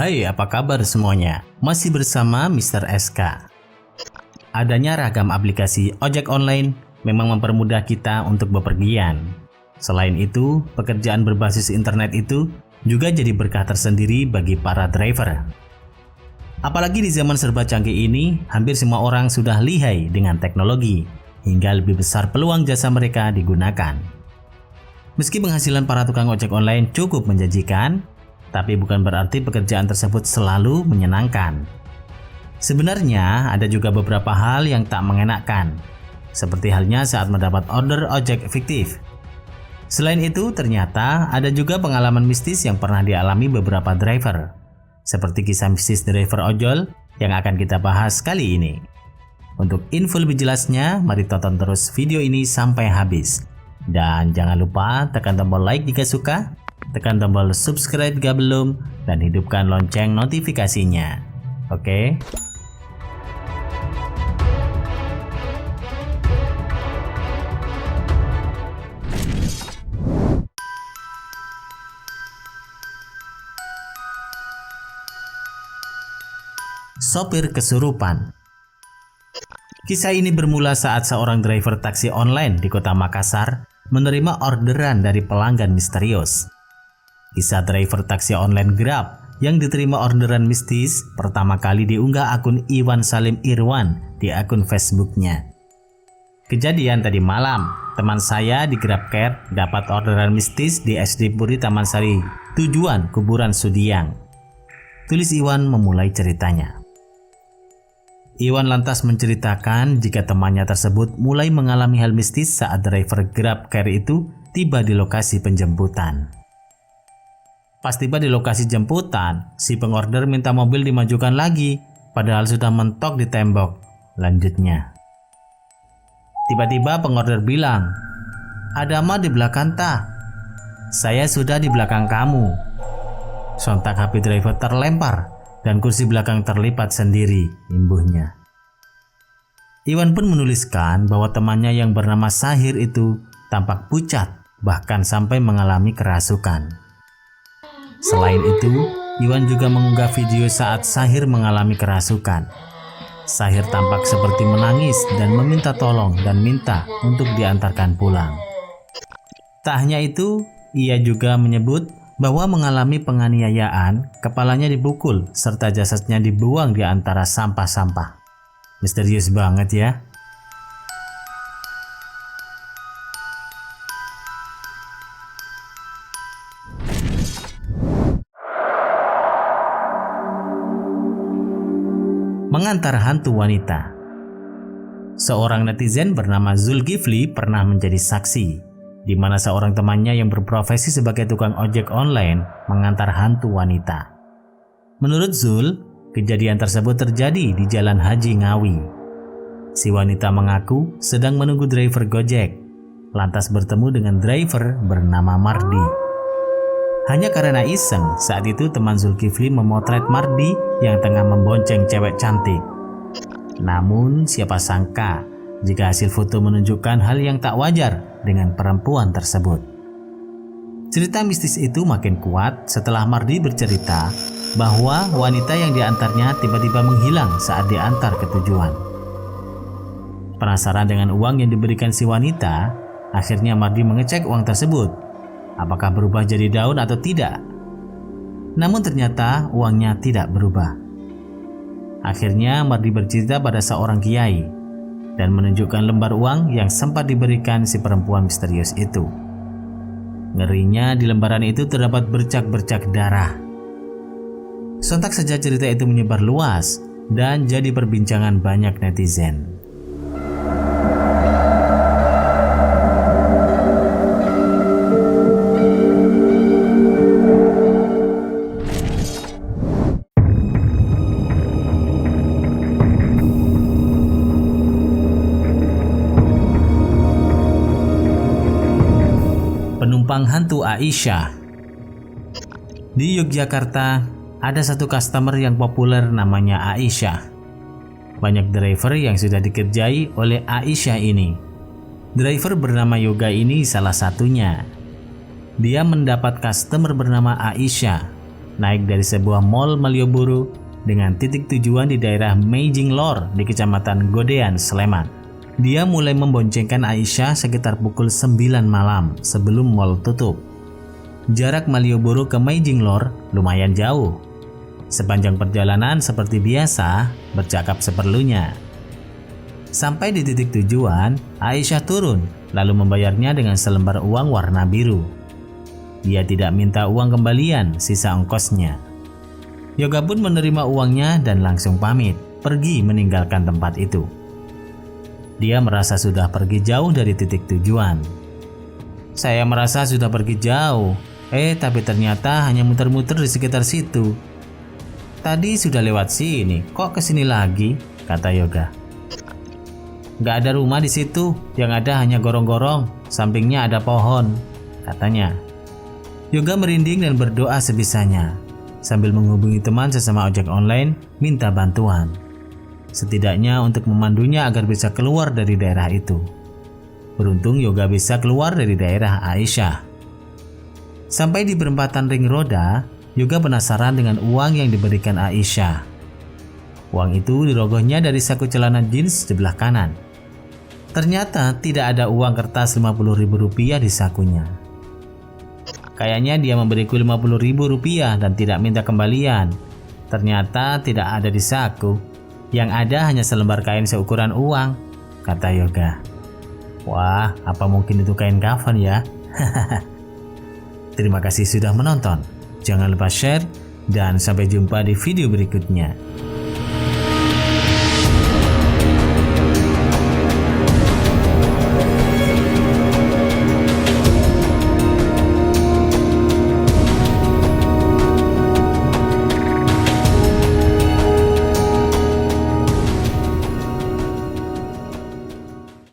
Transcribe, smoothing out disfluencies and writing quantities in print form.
Hai, apa kabar semuanya? Masih bersama Mr. SK. Adanya ragam aplikasi ojek online memang mempermudah kita untuk bepergian. Selain itu, pekerjaan berbasis internet itu juga jadi berkah tersendiri bagi para driver. Apalagi di zaman serba canggih ini, hampir semua orang sudah lihai dengan teknologi, hingga lebih besar peluang jasa mereka digunakan. Meski penghasilan para tukang ojek online cukup menjanjikan, tapi bukan berarti pekerjaan tersebut selalu menyenangkan. Sebenarnya ada juga beberapa hal yang tak mengenakan, seperti halnya saat mendapat order ojek fiktif. Selain itu, ternyata ada juga pengalaman mistis yang pernah dialami beberapa driver, seperti kisah mistis driver ojol yang akan kita bahas kali ini. Untuk info lebih jelasnya, mari tonton terus video ini sampai habis. Dan jangan lupa tekan tombol like jika suka, tekan tombol subscribe jika belum, dan hidupkan lonceng notifikasinya. Oke? Sopir kesurupan. Kisah ini bermula saat seorang driver taksi online di kota Makassar menerima orderan dari pelanggan misterius. Kisah driver taksi online Grab yang diterima orderan mistis pertama kali diunggah akun Iwan Salim Irwan di akun Facebooknya. Kejadian tadi malam, teman saya di GrabCare dapat orderan mistis di SD Puri Taman Sari, tujuan kuburan Sudiang. Tulis Iwan memulai ceritanya. Iwan lantas menceritakan jika temannya tersebut mulai mengalami hal mistis saat driver GrabCare itu tiba di lokasi penjemputan. Pas tiba di lokasi jemputan, si pengorder minta mobil dimajukan lagi, padahal sudah mentok di tembok. Lanjutnya, tiba-tiba pengorder bilang, "Ada mah di belakang ta? Saya sudah di belakang kamu." Sontak HP driver terlempar dan kursi belakang terlipat sendiri, imbuhnya. Iwan pun menuliskan bahwa temannya yang bernama Sahir itu tampak pucat, bahkan sampai mengalami kerasukan. Selain itu, Iwan juga mengunggah video saat Sahir mengalami kerasukan. Sahir tampak seperti menangis dan meminta tolong dan minta untuk diantarkan pulang. Tak hanya itu, ia juga menyebut bahwa mengalami penganiayaan, kepalanya dipukul, serta jasadnya dibuang di antara sampah-sampah. Misterius banget ya. Mengantar hantu wanita. Seorang netizen bernama Zulkifli pernah menjadi saksi, di mana seorang temannya yang berprofesi sebagai tukang ojek online mengantar hantu wanita. Menurut Zul, kejadian tersebut terjadi di Jalan Haji Ngawi. Si wanita mengaku sedang menunggu driver Gojek, lantas bertemu dengan driver bernama Mardi. Hanya karena iseng, saat itu teman Zulkifli memotret Mardi yang tengah membonceng cewek cantik. Namun siapa sangka jika hasil foto menunjukkan hal yang tak wajar dengan perempuan tersebut. Cerita mistis itu makin kuat setelah Mardi bercerita bahwa wanita yang diantarnya tiba-tiba menghilang saat diantar ke tujuan. Penasaran dengan uang yang diberikan si wanita, akhirnya Mardi mengecek uang tersebut, apakah berubah jadi daun atau tidak. Namun ternyata uangnya tidak berubah. Akhirnya Mardi bercerita pada seorang kiai dan menunjukkan lembar uang yang sempat diberikan si perempuan misterius itu. Ngerinya di lembaran itu terdapat bercak-bercak darah. Sontak saja cerita itu menyebar luas dan jadi perbincangan banyak netizen. Penumpang hantu Aisyah. Di Yogyakarta, ada satu customer yang populer namanya Aisyah. Banyak driver yang sudah dikerjai oleh Aisyah ini. Driver bernama Yoga ini salah satunya. Dia mendapat customer bernama Aisyah naik dari sebuah mall Malioboro dengan titik tujuan di daerah Meijing Lor di Kecamatan Godean, Sleman. Dia mulai memboncengkan Aisyah sekitar pukul 9 malam sebelum mall tutup. Jarak Malioboro ke Meijing Lor lumayan jauh. Sepanjang perjalanan seperti biasa, bercakap seperlunya. Sampai di titik tujuan, Aisyah turun lalu membayarnya dengan selembar uang warna biru. Dia tidak minta uang kembalian sisa ongkosnya. Yoga pun menerima uangnya dan langsung pamit, pergi meninggalkan tempat itu. Dia merasa sudah pergi jauh dari titik tujuan. Saya merasa sudah pergi jauh, tapi ternyata hanya muter-muter di sekitar situ. Tadi sudah lewat sini, kok kesini lagi? Kata Yoga. Gak ada rumah di situ, yang ada hanya gorong-gorong, sampingnya ada pohon, katanya. Yoga merinding dan berdoa sebisanya, sambil menghubungi teman sesama ojek online minta bantuan. Setidaknya untuk memandunya agar bisa keluar dari daerah itu. Beruntung Yoga bisa keluar dari daerah Aisyah. Sampai di perempatan ring roda, Yoga penasaran dengan uang yang diberikan Aisyah. Uang itu dirogohnya dari saku celana jeans sebelah kanan. Ternyata tidak ada uang kertas Rp50.000 di sakunya. Kayaknya dia memberiku Rp50.000 dan tidak minta kembalian. Ternyata tidak ada di saku. Yang ada hanya selembar kain seukuran uang, kata Yoga. Wah, apa mungkin itu kain kafan ya? Terima kasih sudah menonton. Jangan lupa share dan sampai jumpa di video berikutnya.